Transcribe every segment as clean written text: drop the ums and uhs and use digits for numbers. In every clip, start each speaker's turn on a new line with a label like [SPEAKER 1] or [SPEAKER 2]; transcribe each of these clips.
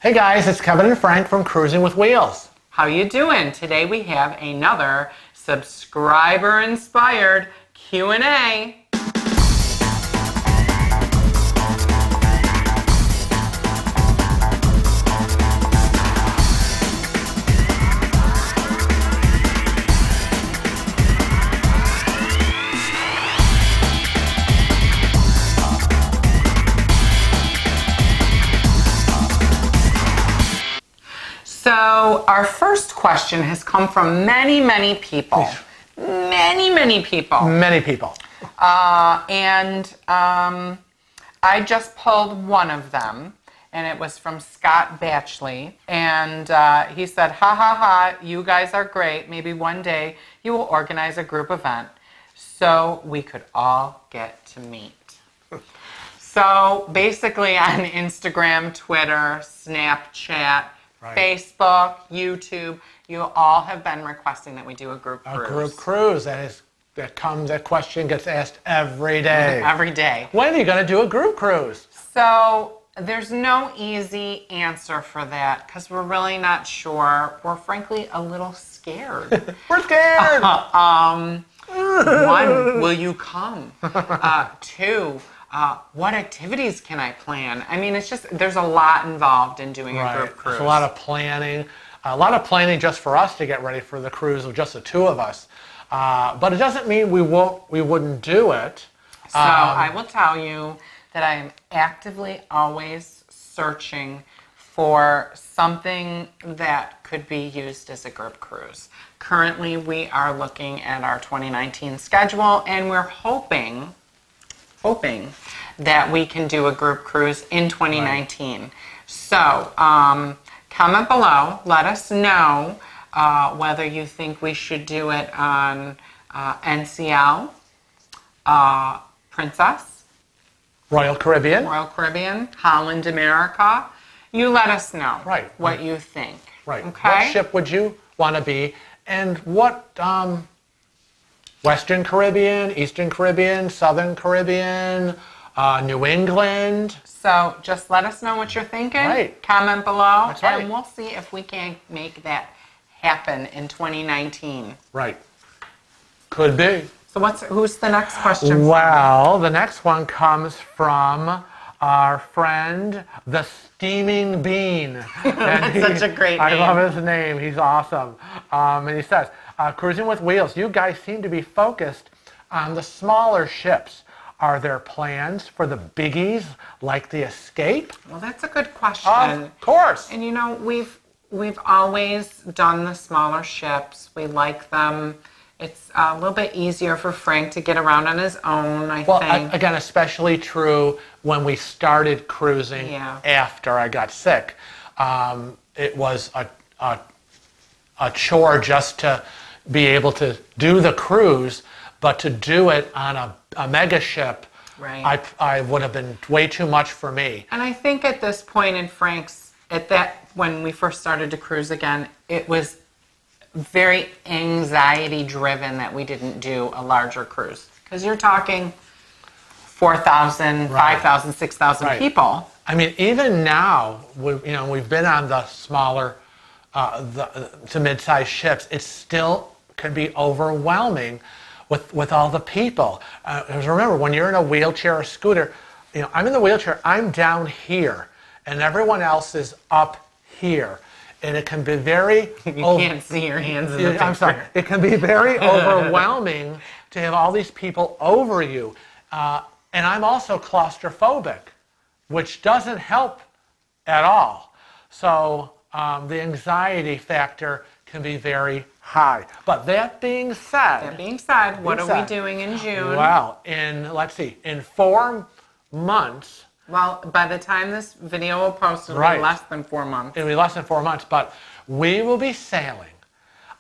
[SPEAKER 1] Hey guys, it's Kevin and Frank from Cruising with Wheels.
[SPEAKER 2] How you doing? Today we have another subscriber-inspired Q&A. So our first question has come from many people. Many people.
[SPEAKER 1] Many people.
[SPEAKER 2] I just pulled one of them, and it was from Scott Batchley. And he said, ha ha ha, you guys are great. Maybe one day you will organize a group event so we could all get to meet. So basically on Instagram, Twitter, Snapchat, right, Facebook, YouTube, you all have been requesting that we do a group cruise.
[SPEAKER 1] A group cruise. That question gets asked every day.
[SPEAKER 2] Every day.
[SPEAKER 1] When are you going to do a group cruise?
[SPEAKER 2] So there's no easy answer for that because we're really not sure. We're frankly a little scared.
[SPEAKER 1] We're scared.
[SPEAKER 2] One, will you come? Two, what activities can I plan? I mean, it's just, there's a lot involved in doing a group cruise.
[SPEAKER 1] There's a lot of planning. A lot of planning just for us to get ready for the cruise with just the two of us. But it doesn't mean we wouldn't do it.
[SPEAKER 2] So I will tell you that I am actively always searching for something that could be used as a group cruise. Currently, we are looking at our 2019 schedule, and we're hoping that we can do a group cruise in 2019. Right. So comment below, let us know whether you think we should do it on NCL, Princess,
[SPEAKER 1] Royal Caribbean,
[SPEAKER 2] Holland America. You let us know what you think.
[SPEAKER 1] Right.
[SPEAKER 2] Okay?
[SPEAKER 1] What ship would you want to be, and what Western Caribbean, Eastern Caribbean, Southern Caribbean, New England.
[SPEAKER 2] So just let us know what you're thinking.
[SPEAKER 1] Right.
[SPEAKER 2] Comment below.
[SPEAKER 1] That's right.
[SPEAKER 2] And we'll see if we can make that happen in 2019.
[SPEAKER 1] Right. Could be.
[SPEAKER 2] So who's the next question?
[SPEAKER 1] Well, the next one comes from our friend, the Steaming Bean.
[SPEAKER 2] That's such a great name.
[SPEAKER 1] I love his name. He's awesome. And he says, Cruising with Wheels, you guys seem to be focused on the smaller ships. Are there plans for the biggies like the Escape?
[SPEAKER 2] Well, that's a good question.
[SPEAKER 1] Of course.
[SPEAKER 2] And you know, we've always done the smaller ships. We like them. It's a little bit easier for Frank to get around on his own, I think.
[SPEAKER 1] Well, again, especially true when we started cruising after I got sick. It was a chore just to be able to do the cruise, but to do it on a mega ship, I would have been way too much for me.
[SPEAKER 2] And I think at this point in Frank's, when we first started to cruise again, it was very anxiety driven that we didn't do a larger cruise. Because you're talking 4,000, 5,000, 6,000 people.
[SPEAKER 1] I mean, even now, we've been on the smaller to mid-sized ships. It still can be overwhelming with all the people. Because remember, when you're in a wheelchair or scooter, I'm in the wheelchair, I'm down here, and everyone else is up here. And it can be very...
[SPEAKER 2] You can't see your hands in the picture.
[SPEAKER 1] I'm sorry. It can be very overwhelming to have all these people over you. And I'm also claustrophobic, which doesn't help at all. So the anxiety factor can be very high. But that being said...
[SPEAKER 2] what are we doing in June?
[SPEAKER 1] Well, let's see, in 4 months...
[SPEAKER 2] Well, by the time this video will post, it'll be less than 4 months.
[SPEAKER 1] It'll be less than 4 months, but we will be sailing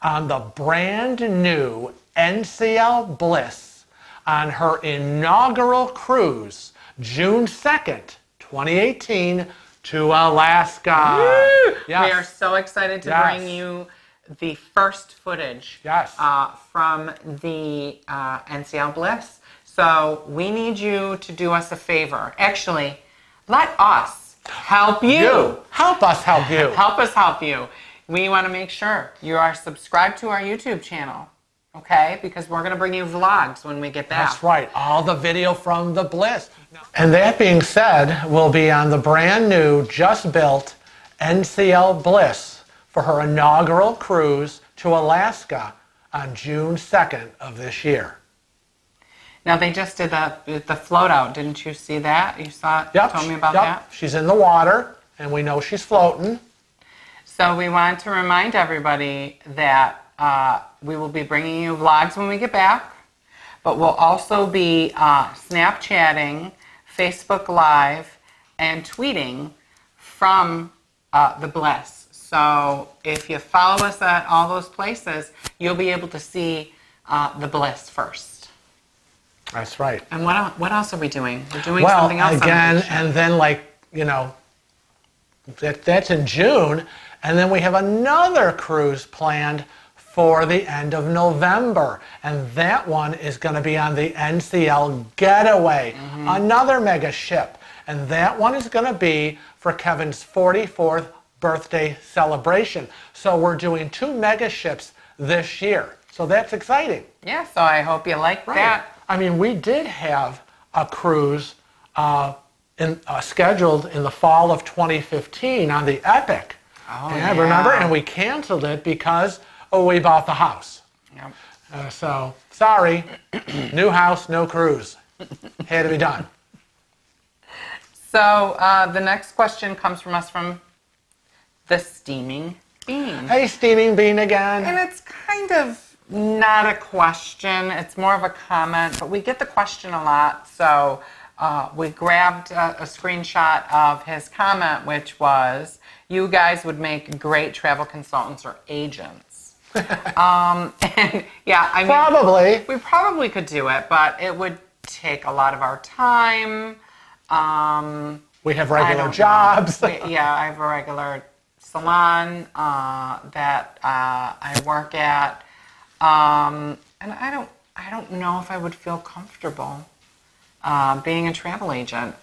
[SPEAKER 1] on the brand new NCL Bliss on her inaugural cruise, June 2nd, 2018, to Alaska.
[SPEAKER 2] Woo! Yes. We are so excited to bring you the first footage from the NCL Bliss. So we need you to do us a favor. Actually, let us help you.
[SPEAKER 1] Help us help you.
[SPEAKER 2] Help us help you. We want to make sure you are subscribed to our YouTube channel, okay? Because we're going to bring you vlogs when we get back.
[SPEAKER 1] That's right. All the video from the Bliss. And that being said, we'll be on the brand new, just built NCL Bliss for her inaugural cruise to Alaska on June 2nd of this year.
[SPEAKER 2] Now, they just did the float out. Didn't you see that? You saw it?
[SPEAKER 1] Yep.
[SPEAKER 2] Told me about
[SPEAKER 1] Yep.
[SPEAKER 2] that?
[SPEAKER 1] She's in the water, and we know she's floating.
[SPEAKER 2] So we want to remind everybody that we will be bringing you vlogs when we get back, but we'll also be Snapchatting, Facebook Live, and tweeting from the Bliss. So if you follow us at all those places, you'll be able to see the Bliss first.
[SPEAKER 1] That's right.
[SPEAKER 2] And what else are we doing? We're doing something else.
[SPEAKER 1] Again, and then that's in June, and then we have another cruise planned for the end of November, and that one is going to be on the NCL Getaway, another mega ship, and that one is going to be for Kevin's 44th birthday celebration. So we're doing 2 mega ships this year, so that's exciting.
[SPEAKER 2] Yeah, so I hope you like that.
[SPEAKER 1] I mean, we did have a cruise scheduled in the fall of 2015 on the Epic.
[SPEAKER 2] Oh,
[SPEAKER 1] yeah. Remember? And we canceled it because we bought the house.
[SPEAKER 2] Yep.
[SPEAKER 1] So, sorry, new house, no cruise. Had to be done.
[SPEAKER 2] So the next question comes from us from the Steaming Bean.
[SPEAKER 1] Hey, Steaming Bean again.
[SPEAKER 2] And it's kind of not a question, it's more of a comment, but we get the question a lot, so we grabbed a screenshot of his comment, which was, you guys would make great travel consultants or agents. And yeah, I mean,
[SPEAKER 1] Probably.
[SPEAKER 2] we probably could do it, but it would take a lot of our time.
[SPEAKER 1] We have regular jobs.
[SPEAKER 2] Yeah, I have a regular salon that I work at. And I don't know if I would feel comfortable being a travel agent,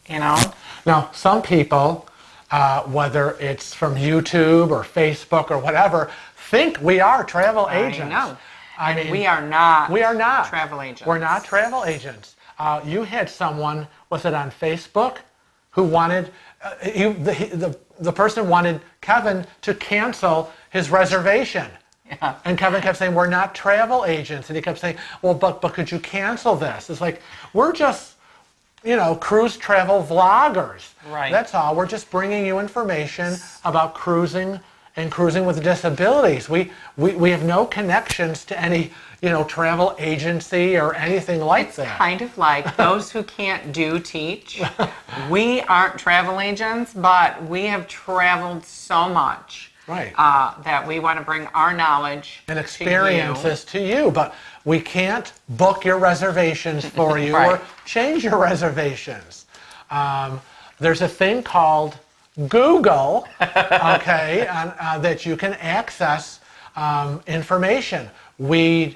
[SPEAKER 2] you know?
[SPEAKER 1] Now, some people, whether it's from YouTube or Facebook or whatever, think we are travel agents.
[SPEAKER 2] I know.
[SPEAKER 1] I mean,
[SPEAKER 2] we are not.
[SPEAKER 1] We are not
[SPEAKER 2] travel agents.
[SPEAKER 1] We're not travel agents. You had someone, was it on Facebook, who wanted the person wanted Kevin to cancel his reservation.
[SPEAKER 2] Yeah.
[SPEAKER 1] And Kevin kept saying, we're not travel agents. And he kept saying, well, but could you cancel this? It's like, we're just, cruise travel vloggers.
[SPEAKER 2] Right.
[SPEAKER 1] That's all. We're just bringing you information about cruising and cruising with disabilities. We have no connections to any, travel agency or anything like that.
[SPEAKER 2] Kind of like those who can't do teach. We aren't travel agents, but we have traveled so much.
[SPEAKER 1] Right.
[SPEAKER 2] That we want to bring our knowledge
[SPEAKER 1] and experiences to you, but we can't book your reservations for you
[SPEAKER 2] Right.
[SPEAKER 1] or change your reservations. There's a thing called Google, okay, that you can access information. We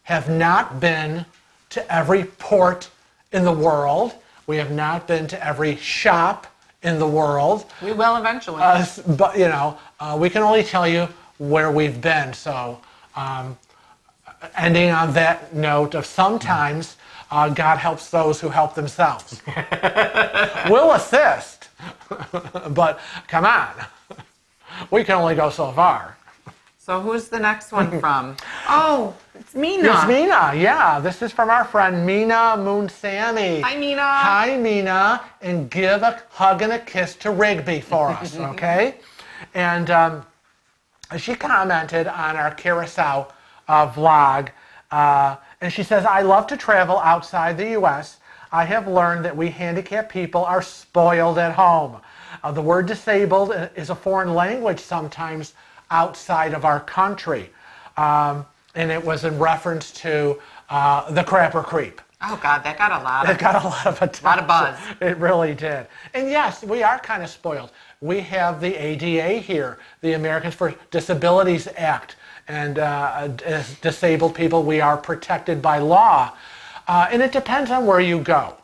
[SPEAKER 1] have not been to every port in the world. We have not been to every shop in the world.
[SPEAKER 2] We will eventually.
[SPEAKER 1] But, we can only tell you where we've been. So, ending on that note of sometimes God helps those who help themselves. We'll assist, but come on. We can only go so far.
[SPEAKER 2] So who's the next one from? Oh, it's Mina.
[SPEAKER 1] It's Mina, yeah. This is from our friend Mina Moonsami.
[SPEAKER 2] Hi, Mina.
[SPEAKER 1] Hi, Mina. And give a hug and a kiss to Rigby for us, okay? And she commented on our Curacao vlog, and she says, I love to travel outside the U.S. I have learned that we handicapped people are spoiled at home. The word disabled is a foreign language sometimes outside of our country. And it was in reference to the Crapper Creep.
[SPEAKER 2] Oh, God, that got a lot of...
[SPEAKER 1] It got a lot of attention.
[SPEAKER 2] A lot of buzz.
[SPEAKER 1] It really did. And yes, we are kind of spoiled. We have the ADA here, the Americans for Disabilities Act. And as disabled people, we are protected by law. And it depends on where you go.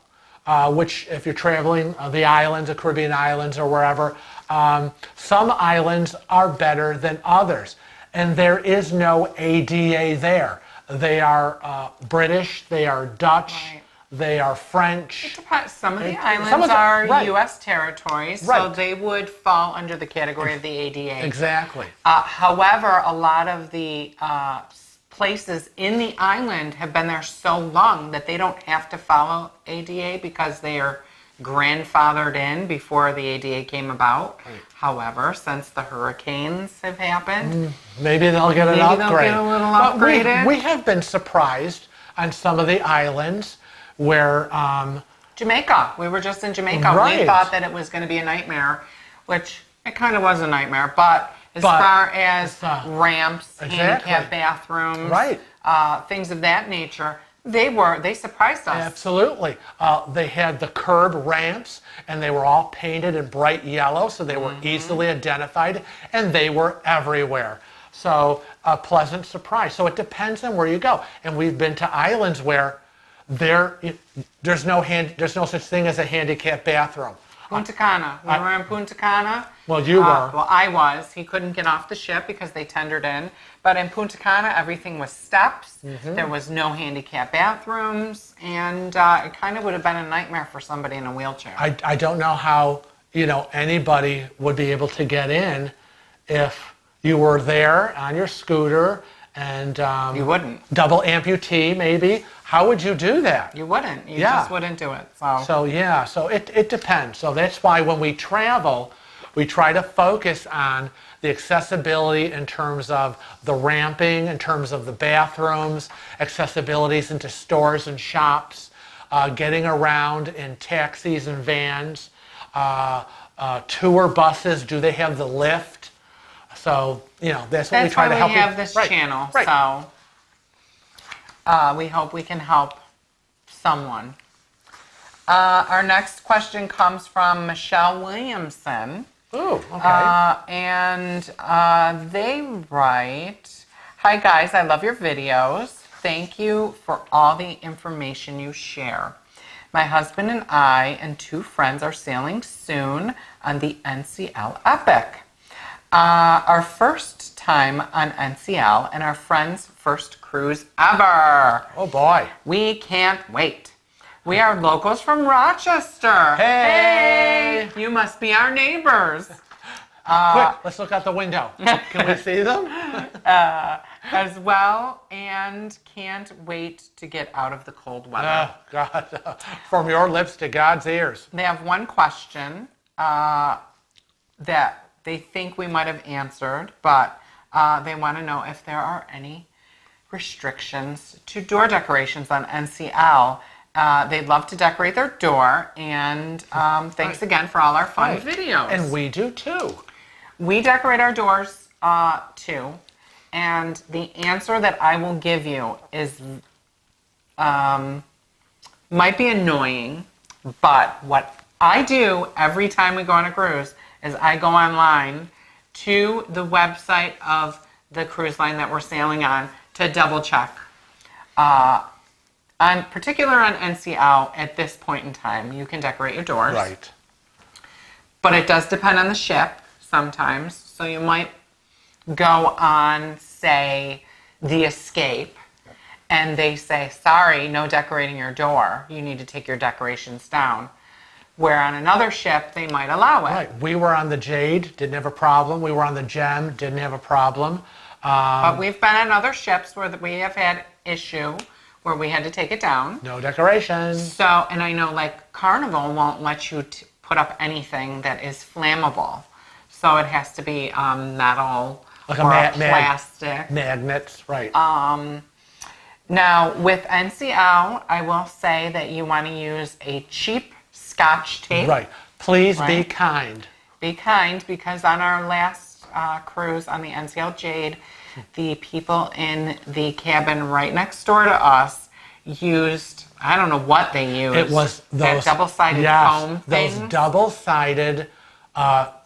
[SPEAKER 1] which if you're traveling the islands, the Caribbean islands or wherever, some islands are better than others. And there is no ADA there. They are British, they are Dutch,
[SPEAKER 2] Right.
[SPEAKER 1] they are French.
[SPEAKER 2] Some of the
[SPEAKER 1] Some
[SPEAKER 2] islands
[SPEAKER 1] of them-
[SPEAKER 2] are
[SPEAKER 1] right.
[SPEAKER 2] U.S. territories, so
[SPEAKER 1] Right.
[SPEAKER 2] they would fall under the category of the ADA.
[SPEAKER 1] Exactly.
[SPEAKER 2] However, a lot of the places in the island have been there so long that they don't have to follow ADA because they are grandfathered in before the ADA came about.
[SPEAKER 1] Right.
[SPEAKER 2] However, since the hurricanes have happened,
[SPEAKER 1] Maybe they'll get an
[SPEAKER 2] Maybe they'll
[SPEAKER 1] upgrade.
[SPEAKER 2] get a little
[SPEAKER 1] But
[SPEAKER 2] upgraded.
[SPEAKER 1] we have been surprised on some of the islands where
[SPEAKER 2] Jamaica, we were just in Jamaica. We
[SPEAKER 1] Right.
[SPEAKER 2] thought that it was going to be a nightmare, which it kind of was a nightmare, but as
[SPEAKER 1] But
[SPEAKER 2] far as
[SPEAKER 1] it's,
[SPEAKER 2] ramps,
[SPEAKER 1] exactly.
[SPEAKER 2] handicap bathrooms,
[SPEAKER 1] Right.
[SPEAKER 2] Things of that nature, they surprised us.
[SPEAKER 1] absolutely. They had the curb ramps, and they were all painted in bright yellow, so they were easily identified, and they were everywhere. So a pleasant surprise. So it depends on where you go. And we've been to islands where there's no such thing as a handicap bathroom.
[SPEAKER 2] Punta Cana. We were in Punta Cana.
[SPEAKER 1] Well, you were.
[SPEAKER 2] Well, I was. He couldn't get off the ship because they tendered in. But in Punta Cana, everything was steps. There was no handicap bathrooms, and it kind of would have been a nightmare for somebody in a wheelchair.
[SPEAKER 1] I don't know how anybody would be able to get in if you were there on your scooter and
[SPEAKER 2] You wouldn't.
[SPEAKER 1] double amputee maybe. How would you do that?
[SPEAKER 2] You wouldn't. You
[SPEAKER 1] Yeah.
[SPEAKER 2] just wouldn't do it.
[SPEAKER 1] So it depends. So that's why when we travel, we try to focus on the accessibility in terms of the ramping, in terms of the bathrooms, accessibilities into stores and shops, getting around in taxis and vans, tour buses. Do they have the lift? So that's what we try to help.
[SPEAKER 2] That's why we have this channel.
[SPEAKER 1] Right.
[SPEAKER 2] So we hope we can help someone. Our next question comes from Michelle Williamson.
[SPEAKER 1] Ooh, okay.
[SPEAKER 2] And they write, "Hi guys, I love your videos. Thank you for all the information you share. My husband and I and 2 friends are sailing soon on the NCL Epic. Our first time on NCL and our friend's first cruise ever.
[SPEAKER 1] Oh boy.
[SPEAKER 2] We can't wait. We are locals from Rochester.
[SPEAKER 1] Hey!
[SPEAKER 2] You must be our neighbors.
[SPEAKER 1] Quick, let's look out the window. Can we see them?
[SPEAKER 2] As well, and can't wait to get out of the cold weather."
[SPEAKER 1] Oh, God. From your lips to God's ears.
[SPEAKER 2] They have one question that they think we might have answered, but they want to know if there are any restrictions to door decorations on NCL. They'd love to decorate their door, and thanks again for all our fun videos.
[SPEAKER 1] And we do too.
[SPEAKER 2] We decorate our doors too, and the answer that I will give you is might be annoying, but what I do every time we go on a cruise is I go online to the website of the cruise line that we're sailing on to double check. On particular on NCL at this point in time, you can decorate your doors.
[SPEAKER 1] Right.
[SPEAKER 2] But it does depend on the ship sometimes. So you might go on, say, the Escape, and they say, sorry, no decorating your door. You need to take your decorations down. Where on another ship, they might allow it.
[SPEAKER 1] Right. We were on the Jade, didn't have a problem. We were on the Gem, didn't have a problem.
[SPEAKER 2] But we've been on other ships where we have had issue where we had to take it down.
[SPEAKER 1] No decorations.
[SPEAKER 2] So, and I know like Carnival won't let you put up anything that is flammable. So it has to be metal
[SPEAKER 1] Like
[SPEAKER 2] or
[SPEAKER 1] a
[SPEAKER 2] plastic.
[SPEAKER 1] Magnets, right.
[SPEAKER 2] Now, with NCL, I will say that you want to use a cheap Scotch tape.
[SPEAKER 1] Right. Please be
[SPEAKER 2] Right.
[SPEAKER 1] kind.
[SPEAKER 2] Be kind, because on our last cruise on the NCL Jade, the people in the cabin right next door to us used, I don't know what they used.
[SPEAKER 1] It was those
[SPEAKER 2] that double-sided foam things.
[SPEAKER 1] Those double-sided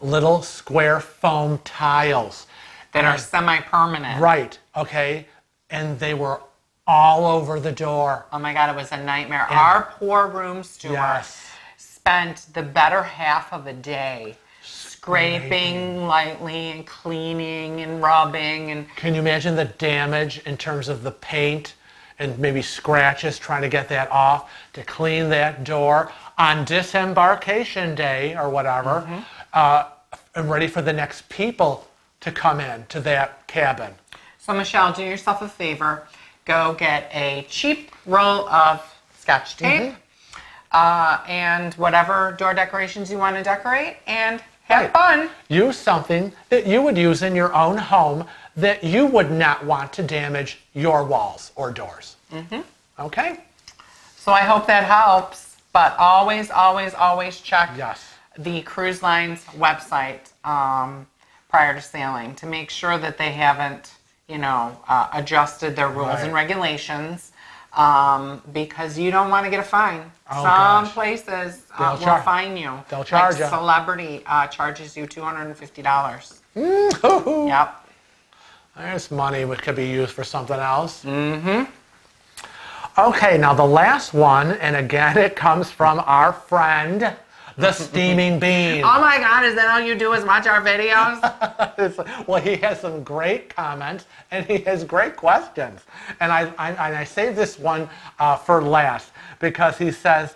[SPEAKER 1] little square foam tiles.
[SPEAKER 2] that are semi-permanent.
[SPEAKER 1] Right. Okay. And they were all over the door.
[SPEAKER 2] Oh my God, it was a nightmare. Our poor room steward
[SPEAKER 1] Yes.
[SPEAKER 2] spent the better half of a day scraping lightly and cleaning and rubbing. And
[SPEAKER 1] Can you imagine the damage in terms of the paint and maybe scratches trying to get that off, to clean that door on disembarkation day or whatever, and ready for the next people to come in to that cabin.
[SPEAKER 2] so Michelle, do yourself a favor. Go get a cheap roll of Scotch tape and whatever door decorations you want to decorate, and have fun.
[SPEAKER 1] Use something that you would use in your own home that you would not want to damage your walls or doors. Okay?
[SPEAKER 2] So I hope that helps, but always, always, always check
[SPEAKER 1] Yes.
[SPEAKER 2] the cruise line's website prior to sailing to make sure that they haven't, adjusted their rules and regulations, because you don't want to get a fine.
[SPEAKER 1] Oh,
[SPEAKER 2] Some
[SPEAKER 1] gosh.
[SPEAKER 2] places
[SPEAKER 1] They'll
[SPEAKER 2] will fine you.
[SPEAKER 1] They'll charge
[SPEAKER 2] like
[SPEAKER 1] you.
[SPEAKER 2] Celebrity charges you $250.
[SPEAKER 1] Ooh,
[SPEAKER 2] Yep.
[SPEAKER 1] there's money which could be used for something else. Okay, now the last one, and again it comes from our friend, the Steaming Bean.
[SPEAKER 2] Oh my God, is that all you do is watch our videos?
[SPEAKER 1] Well, he has some great comments and he has great questions. And I saved this one for last because he says,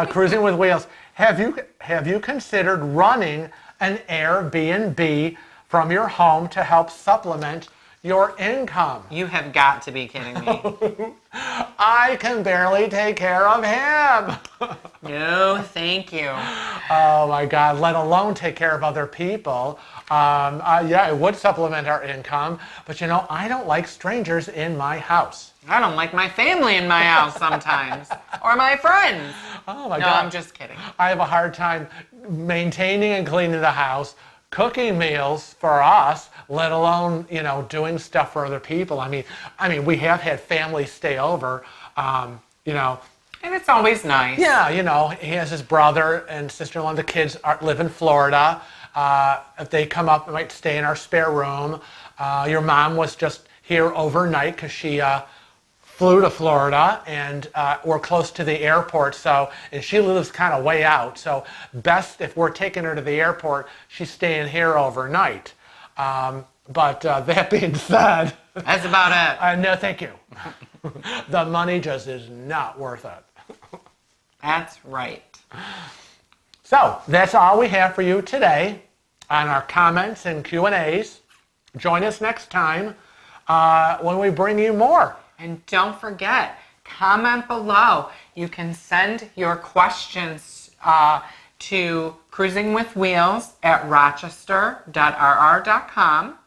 [SPEAKER 1] Cruising with Wheels, have you considered running an Airbnb from your home to help supplement your income?
[SPEAKER 2] You have got to be kidding me.
[SPEAKER 1] I can barely take care of him.
[SPEAKER 2] No, thank you.
[SPEAKER 1] Oh my God, let alone take care of other people. Yeah, it would supplement our income, but I don't like strangers in my house.
[SPEAKER 2] I don't like my family in my house sometimes, or my friends.
[SPEAKER 1] Oh my
[SPEAKER 2] No,
[SPEAKER 1] God.
[SPEAKER 2] I'm just kidding.
[SPEAKER 1] I have a hard time maintaining and cleaning the house, cooking meals for us, let alone, doing stuff for other people. I mean, we have had family stay over,
[SPEAKER 2] And it's always nice.
[SPEAKER 1] Yeah, he has his brother and sister-in-law. The kids live in Florida. If they come up, they might stay in our spare room. Your mom was just here overnight because she flew to Florida, and we're close to the airport. And she lives kind of way out. So best if we're taking her to the airport, she's staying here overnight. But that being said,
[SPEAKER 2] That's about it.
[SPEAKER 1] no, thank you. The money just is not worth it.
[SPEAKER 2] That's right.
[SPEAKER 1] So that's all we have for you today on our comments and Q&As. Join us next time when we bring you more.
[SPEAKER 2] And don't forget, comment below. You can send your questions to cruisingwithwheels@rochester.rr.com,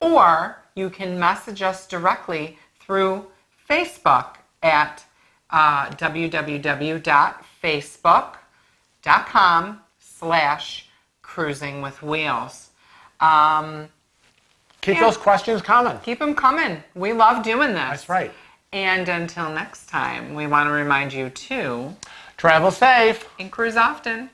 [SPEAKER 2] or you can message us directly through Facebook at www.facebook.com/cruisingwithwheels.
[SPEAKER 1] Keep those questions coming.
[SPEAKER 2] Keep them coming. We love doing this.
[SPEAKER 1] That's right.
[SPEAKER 2] And until next time, we want to remind you to
[SPEAKER 1] Travel safe.
[SPEAKER 2] and cruise often.